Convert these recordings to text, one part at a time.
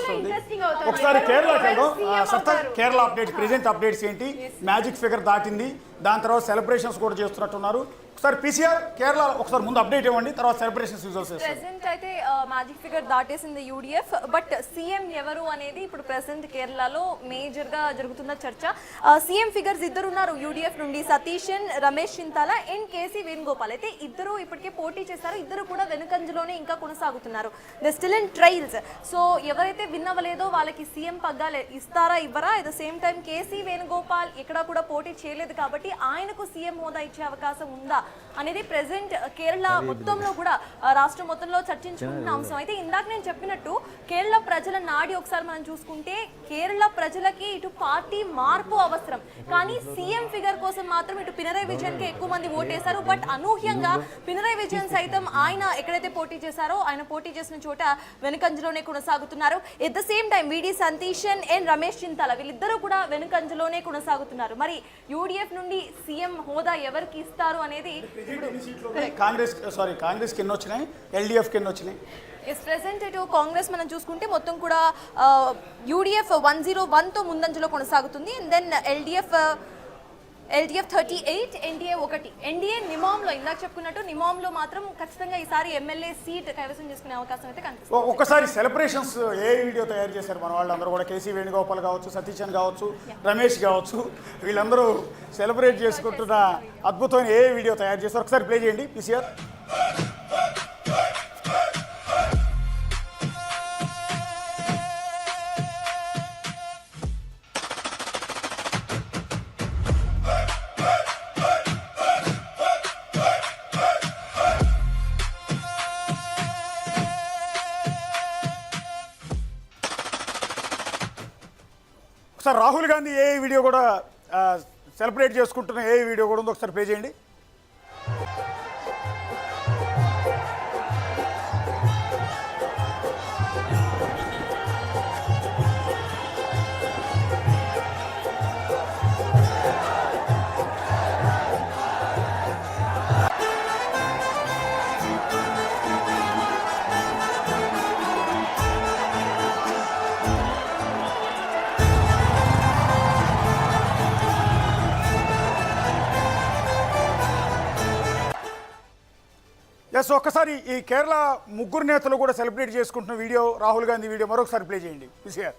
వస్తుంది. ఒకసారి కేరళకి వెళ్దాం. సత్తా కేరళ అప్డేట్స్, ప్రెజెంట్ అప్డేట్స్ ఏంటి? మ్యాజిక్ ఫిగర్ దాటింది, దాని తర్వాత సెలబ్రేషన్స్ కూడా చేస్తున్నట్టున్నారు. ఒకసారి పీసీఆర్ కేరళ ఒకసారి ముందు అప్డేట్ ఇవ్వండి, తర్వాత సెలబ్రేషన్స్ విజువల్స్. ప్రెసెంట్ అయితే మ్యాజిక్ ఫిగర్ దాటేసింది యూడిఎఫ్, బట్ సీఎం ఎవరు అనేది ఇప్పుడు ప్రెసెంట్ కేరళలో మేజర్ గా జరుగుతున్న చర్చ. సీఎం ఫిగర్స్ ఇద్దరు ఉన్నారు యూడిఎఫ్ నుండి, సతీషన్, రమేష్ చింతాల అండ్ కేసీ వేణుగోపాల్. అయితే ఇద్దరు ఇప్పటికే పోటీ చేశారు, ఇద్దరు కూడా వెనుకంజలోనే ఇంకా కొనసాగుతున్నారు. The still in trials. So ఎవరైతే విన్ అవ్వలేదో వాళ్ళకి సీఎం పగ్గాలు ఇస్తారా ఇవ్వరా? At the same time KC Venugopal ఎక్కడా కూడా పోటీ చేయలేదు కాబట్టి ఆయనకు సీఎం హోదా ఇచ్చే అవకాశం ఉందా అనేది ప్రెసెంట్ కేరళ మొత్తంలో కూడా రాష్ట్రం మొత్తంలో చర్చించుకుంటున్న అంశం. అయితే ఇందాక నేను చెప్పినట్టు కేరళ ప్రజల నాడి ఒకసారి మనం చూసుకుంటే కేరళ ప్రజలకి ఇటు పార్టీ మార్పు అవసరం, కానీ సీఎం ఫిగర్ కోసం మాత్రం ఇటు పినరయ్ విజయన్ కి ఎక్కువ మంది ఓటేశారు. బట్ అనూహ్యంగా పినరయ్ విజయన్ సైతం ఆయన ఎక్కడైతే పోటీ చేశారో ఆయన పోటీ చేసిన చోట వెనుకంజలోనే కొనసాగుతున్నారు. ఎట్ ద సేమ్ టైం విడి సంతీషన్ అండ్ రమేష్ చింతాల వీళ్ళిద్దరూ కూడా వెనుకంజలోనే కొనసాగుతున్నారు. మరి యూడిఎఫ్ నుండి సీఎం హోదా ఎవరికి ఇస్తారు అనేది కాంగ్రెస్ కి ఎన్ని వచ్చినాయి, ఎల్డీఎఫ్ కి ఎన్ని వచ్చినాయి? ప్రెసెంట్ ఇటు కాంగ్రెస్ మనం చూసుకుంటే మొత్తం కూడా యూడిఎఫ్ 101తో ముందంజలో కొనసాగుతుంది. And then LDF 38, NDA 1. NDA నిమాంలో ఇందాక చెప్పుకున్నట్టు నిమాంలో మాత్రం ఖచ్చితంగా ఈసారి ఎమ్మెల్యే సీట్ కైవసం చేసుకునే అవకాశం అయితే కనిపిస్తుంది. ఒక్కసారి సెలబ్రేషన్స్ ఏ వీడియో తయారు చేశారు మన వాళ్ళందరూ కూడా? కేసీ వేణుగోపాల్ కావచ్చు, సతీశన్ కావచ్చు, రమేష్ కావచ్చు, వీళ్ళందరూ సెలబ్రేట్ చేసుకుంటున్న అద్భుతమైన ఏ వీడియో తయారు చేశారు? ఒకసారి ప్లే చేయండి పీసీఆర్. ఒకసారి రాహుల్ గాంధీ ఏ వీడియో కూడా సెలబ్రేట్ చేసుకుంటున్న ఏ వీడియో కూడా ఉందో ఒకసారి ప్లే చేయండి. ఎస్, ఒక్కసారి ఈ కేరళ ముగ్గురు నేతలు కూడా సెలబ్రేట్ చేసుకుంటున్న వీడియో, రాహుల్ గాంధీ వీడియో మరొకసారి ప్లే చేయండి పీసీఆర్.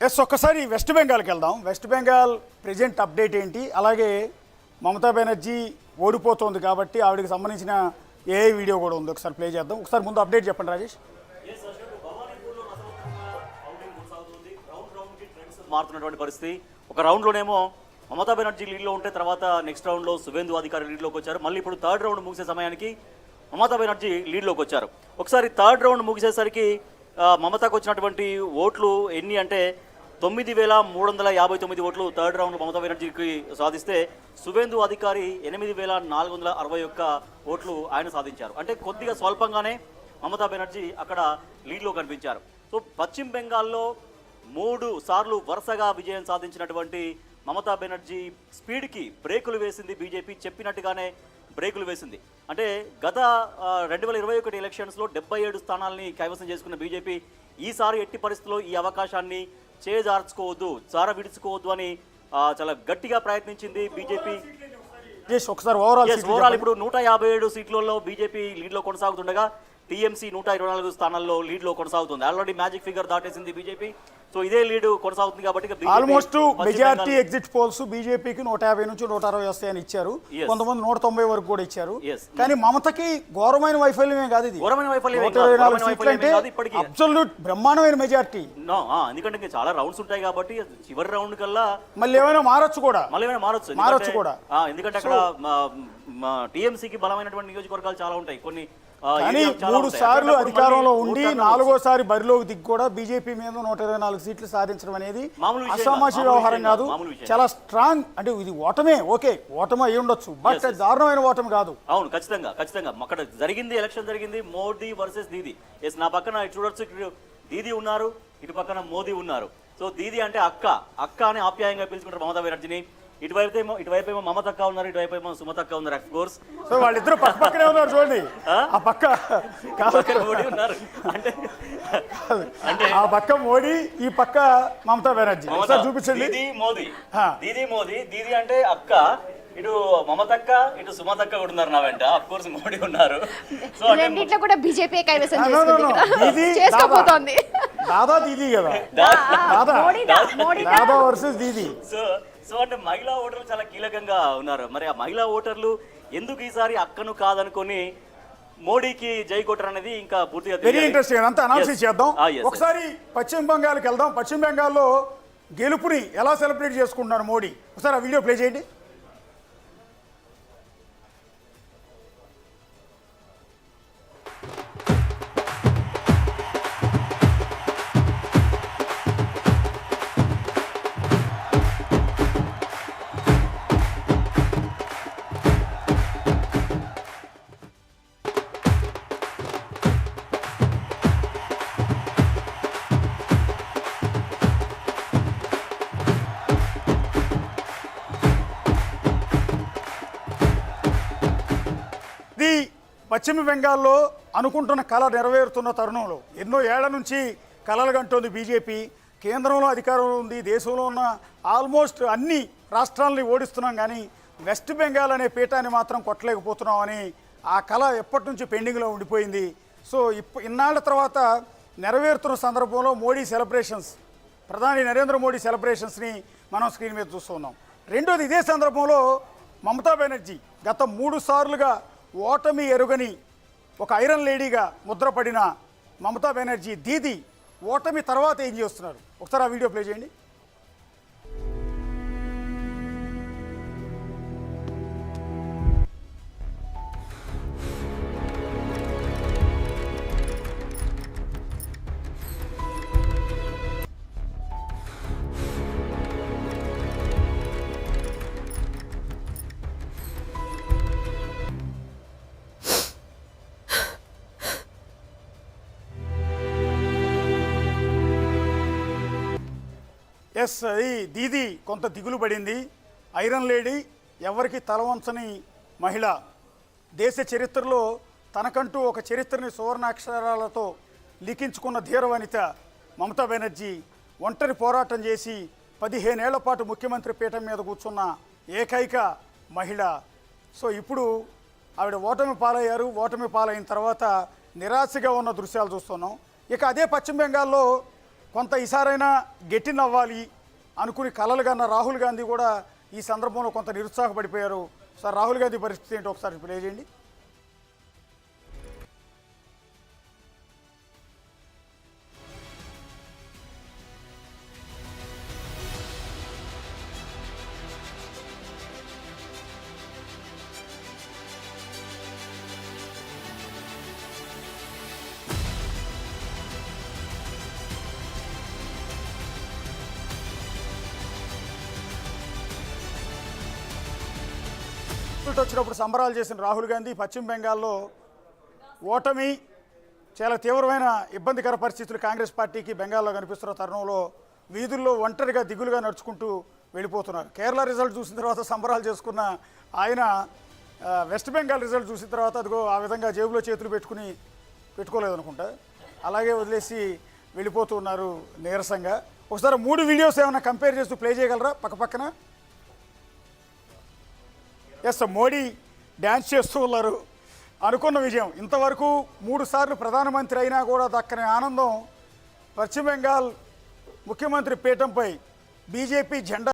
ఎస్, ఒక్కసారి వెస్ట్ బెంగాల్కి వెళ్దాం. వెస్ట్ బెంగాల్ ప్రెజెంట్ అప్డేట్ ఏంటి, అలాగే మమతా బెనర్జీ ఓడిపోతుంది కాబట్టి ఆవిడకి సంబంధించిన ఏ వీడియో కూడా ఉంది, ఒకసారి ప్లే చేద్దాం. ఒకసారి ముందు అప్డేట్ చెప్పండి రాజేష్. మారుతున్నటువంటి పరిస్థితి. ఒక రౌండ్లోనేమో మమతా బెనర్జీ లీడ్లో ఉంటే తర్వాత నెక్స్ట్ రౌండ్లో సువేందు అధికారి లీడ్లోకి వచ్చారు. మళ్ళీ ఇప్పుడు థర్డ్ రౌండ్ ముగిసే సమయానికి మమతా బెనర్జీ లీడ్లోకి వచ్చారు. ఒకసారి థర్డ్ రౌండ్ ముగిసేసరికి మమతాకు వచ్చినటువంటి ఓట్లు ఎన్ని అంటే 9,359 ఓట్లు థర్డ్ రౌండ్ మమతా బెనర్జీకి సాధిస్తే సువేందు అధికారి 8,461 ఓట్లు ఆయన సాధించారు. అంటే కొద్దిగా స్వల్పంగానే మమతా బెనర్జీ అక్కడ లీడ్లో కనిపించారు. సో పశ్చిమ బెంగాల్లో 3 సార్లు వరుసగా విజయం సాధించినటువంటి మమతా బెనర్జీ స్పీడ్కి బ్రేకులు వేసింది బీజేపీ. చెప్పినట్టుగానే బ్రేకులు వేసింది. అంటే గత 2021 ఎలక్షన్స్లో 77 స్థానాలని కైవసం చేసుకున్న బీజేపీ ఈసారి ఎట్టి పరిస్థితుల్లో ఈ అవకాశాన్ని చేజార్చుకోవద్దు, విడుచుకోవద్దు అని చాలా గట్టిగా ప్రయత్నించింది బీజేపీ. ఒకసారి ఓవరాల్ ఇప్పుడు 157 సీట్లలో బీజేపీ లీడ్లో కొనసాగుతుండగా టీఎంసీ 124 స్థానాల్లో లీడ్లో కొనసాగుతుంది. ఆల్రెడీ మ్యాజిక్ ఫిగర్ దాటేసింది బీజేపీ. సో ఇదే లీడ్ కొనసాగుతుంది కాబట్టి ఆల్మోస్ట్ మెజారిటీ ఎగ్జిట్ పోల్స్ బీజేపీకి 150 నుంచి 160 వస్తాయని ఇచ్చారు. కొంతమంది 190 వరకు కూడా ఇచ్చారు. కానీ మమతకి ఘోరమైన వైఫల్యమే కాదు ఇది. అబ్సల్యూట్ బ్రహ్మాండమైన మెజారిటీ. ఎందుకంటే చాలా రౌండ్స్ ఉంటాయి కాబట్టి చివరి రౌండ్ కల్లా మళ్ళీ ఏమైనా మారొచ్చు కూడా. ఎందుకంటే అక్కడ టీఎంసీకి బలమైనటువంటి నియోజకవర్గాలు చాలా ఉంటాయి. కొన్ని కానీ 3 సార్లు అధికారంలో ఉండి 4వసారి బరిలోకి దిగి కూడా బీజేపీ మీద 124 సీట్లు సాధించడం అనేది అసామాషి వ్యవహారం కాదు. చాలా స్ట్రాంగ్. అంటే ఇది ఓటమే, ఓకే ఓటమే అయి ఉండొచ్చు, బట్ దారుణమైన ఓటమి కాదు. అవును, ఖచ్చితంగా. అక్కడ జరిగింది, ఎలక్షన్ జరిగింది, మోదీ వర్సెస్ దీదీ. ఎస్, నా పక్కన చూడొచ్చు, ఇటు దీదీ ఉన్నారు, ఇటు పక్కన మోదీ ఉన్నారు. సో దీదీ అంటే అక్క అని ఆప్యాయంగా పిలుచుకుంటారు మమతా బెనర్జీని. ఇటువైపు ఏమో మమతక్క ఉన్నారు, ఇటువైపు ఏమో సుమతక్క ఉన్నారు. అఫ్ కోర్స్ సో వాళ్ళిద్దరు పక్కనే ఉన్నారు చూడండి. ఆ పక్క మోడీ ఉన్నారు, అంటే ఆ పక్క మోడీ, ఈ పక్క మమతా బెనర్జీ. చూపించండి. దీదీ మోదీ. దీదీ అంటే అక్క, ఇటు మమతక్క, ఇటు సుమతక్క కూడా ఉన్నారు నా వెంట. అఫ్ కోర్స్ మోడీ ఉన్నారు. సో రెండిట్లో కూడా బీజేపీ కైవసం చేసుకుంటోంది. దాదా దీదీ కదా, దాదా వర్సెస్ దీదీ. సో అంటే మహిళా ఓటర్లు చాలా కీలకంగా ఉన్నారు. మరి ఆ మహిళా ఓటర్లు ఎందుకు ఈసారి అక్కను కాదనుకొని మోడీకి జై కొట్టరు అనేది ఇంకా పూర్తిగా వెరీ ఇంట్రెస్టింగ్. అంతా అనాలిసిస్ చేద్దాం. ఒకసారి పశ్చిమ బెంగాల్కి వెళ్దాం. పశ్చిమ బెంగాల్లో గెలుపుని ఎలా సెలబ్రేట్ చేసుకుంటున్నారు మోడీ, ఒకసారి ఆ వీడియో ప్లే చేయండి. పశ్చిమ బెంగాల్లో అనుకుంటున్న కళ నెరవేరుతున్న తరుణంలో ఎన్నో ఏళ్ల నుంచి కలలు కంటోంది బీజేపీ. కేంద్రంలో అధికారంలో ఉంది, దేశంలో ఉన్న ఆల్మోస్ట్ అన్ని రాష్ట్రాలని ఓడిస్తున్నాం, కానీ వెస్ట్ బెంగాల్ అనే పీఠాన్ని మాత్రం కొట్టలేకపోతున్నామని ఆ కళ ఎప్పటి నుంచి పెండింగ్లో ఉండిపోయింది. సో ఇన్నాళ్ల తర్వాత నెరవేరుతున్న సందర్భంలో మోడీ సెలబ్రేషన్స్, ప్రధాని నరేంద్ర మోడీ సెలబ్రేషన్స్ని మనం స్క్రీన్ మీద చూస్తున్నాం. రెండోది, ఇదే సందర్భంలో మమతా బెనర్జీ గత 3 సార్లుగా ఓటమి ఎరుగని ఒక ఐరన్ లేడీగా ముద్రపడిన మమతా బెనర్జీ దీదీ ఓటమి తర్వాత ఏం చేస్తున్నారు, ఒకసారి ఆ వీడియో ప్లే చేయండి. ఎస్, అది దీదీ కొంత దిగులు పడింది. ఐరన్ లేడీ, ఎవరికి తలవంచని మహిళ, దేశ చరిత్రలో తనకంటూ ఒక చరిత్రని సువర్ణాక్షరాలతో లిఖించుకున్న ధీరవనిత మమతా బెనర్జీ ఒంటరి పోరాటం చేసి 15 ఏళ్ల పాటు ముఖ్యమంత్రి పీఠం మీద కూర్చున్న ఏకైక మహిళ. సో ఇప్పుడు ఆవిడ ఓటమి పాలయ్యారు. ఓటమి పాలైన తర్వాత నిరాశగా ఉన్న దృశ్యాలు చూస్తున్నాం. ఇక అదే పశ్చిమ బెంగాల్లో కొంత ఈసారైనా గెట్టినవ్వాలి అనుకుని కలలు కన్న రాహుల్ గాంధీ కూడా ఈ సందర్భంలో కొంత నిరుత్సాహపడిపోయారు. సార్ రాహుల్ గాంధీ పరిస్థితి ఏంటో ఒకసారి ప్లే చేయండి. వచ్చినప్పుడు సంబరాలు చేసిన రాహుల్ గాంధీ పశ్చిమ బెంగాల్లో ఓటమి, చాలా తీవ్రమైన ఇబ్బందికర పరిస్థితులు కాంగ్రెస్ పార్టీకి బెంగాల్లో కనిపిస్తున్న తరుణంలో వీధుల్లో ఒంటరిగా దిగులుగా నడుచుకుంటూ వెళ్ళిపోతున్నారు. కేరళ రిజల్ట్ చూసిన తర్వాత సంబరాలు చేసుకున్న ఆయన వెస్ట్ బెంగాల్ రిజల్ట్ చూసిన తర్వాత అదిగో ఆ విధంగా జేబులో చేతులు పెట్టుకోలేదు అనుకుంటా, అలాగే వదిలేసి వెళ్ళిపోతూ ఉన్నారు నీరసంగా. ఒకసారి 3 వీడియోస్ ఏమైనా కంపేర్ చేస్తూ ప్లే చేయగలరా పక్కన? ఎస్, మోడీ డ్యాన్స్ చేస్తూ ఉన్నారు. అనుకున్న విజయం, ఇంతవరకు 3 సార్లు ప్రధానమంత్రి అయినా కూడా దక్కని ఆనందం పశ్చిమ బెంగాల్ ముఖ్యమంత్రి పీఠంపై బీజేపీ జెండా